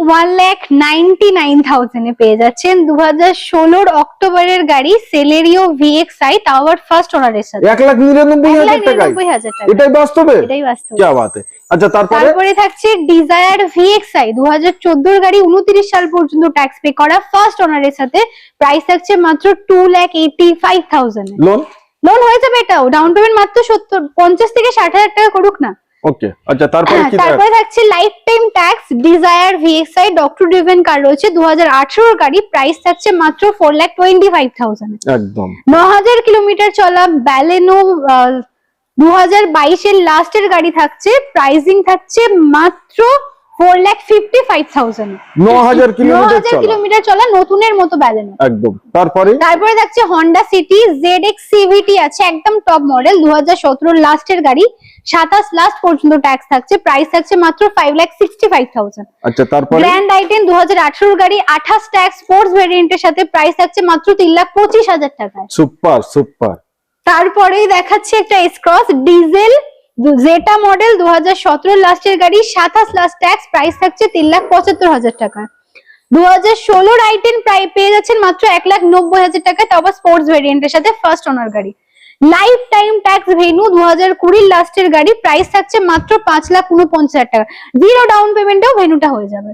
1,99,000 এ পেয়ে যাচ্ছেন 2016 অক্টোবরের গাড়ি সেলেরিও VXi, তাও আবার ফার্স্ট ওনারের সাথে। 1,99,000 টাকায়? 1,99,000 টাকা। এটাই বাস্তবে? এটাই বাস্তব। কি বাত है। আচ্ছা তারপরে থাকছে ডিজায়ার VXi 2014 গাড়ি, 29 সাল পর্যন্ত ট্যাক্স পে করা, ফার্স্ট ওনারের সাথে, প্রাইস থাকছে মাত্র 2,85,000 এ। লোন হয়ে যাবে, এটাও ডাউন পেমেন্ট মাত্র 50 থেকে 60,000 টাকা করুক না। ওকে, আচ্ছা তারপরে থাকছে life time tax desire VXi doctor driven কার রয়েছে, 2018 গাড়ি, প্রাইস থাকছে মাত্র 4,25,000 একদম। 9,000 কিলোমিটার চলা ব্যালেনো 2022 এর লাস্টের গাড়ি থাকছে, প্রাইসিং থাকছে মাত্র 4,55,000। 9,000 কিলোমিটার চলা নতুনের মতো ব্যালেনো একদম। তারপরে থাকছে হন্ডা সিটি ZX CVT আছে, একদম টপ মডেল, 2017 লাস্টের গাড়ি, 27 লাস্ট পর্যন্ত ট্যাক্স থাকছে, প্রাইস থাকছে মাত্র 5,65,000। আচ্ছা তারপরে গ্র্যান্ড আইটেন 2018 গাড়ি, 28 ট্যাক্স স্পোর্টস ভেরিয়েন্টের সাথে, প্রাইস থাকছে মাত্র 3,25,000 টাকায়। Super super. তারপরেই দেখাচ্ছে একটা এস ক্রস ডিজেল জেটা মডেল, 2017 লাস্টের গাড়ি, 27 লাস্ট ট্যাক্স, প্রাইস থাকছে 3,75,000 টাকা। 2016 আইটেন প্রায় পেয়ে যাচ্ছেন মাত্র 1,90,000 টাকা, তাও আবার স্পোর্টস ভেরিয়েন্টের সাথে, ফার্স্ট ওনার গাড়ি। লাইফ টাইম ট্যাক্স ভেনু 2020 লাস্টের গাড়ি, প্রাইস থাকছে মাত্র 5,49,000 টাকা। জিরো ডাউন পেমেন্টেও ভেনুটা হয়ে যাবে।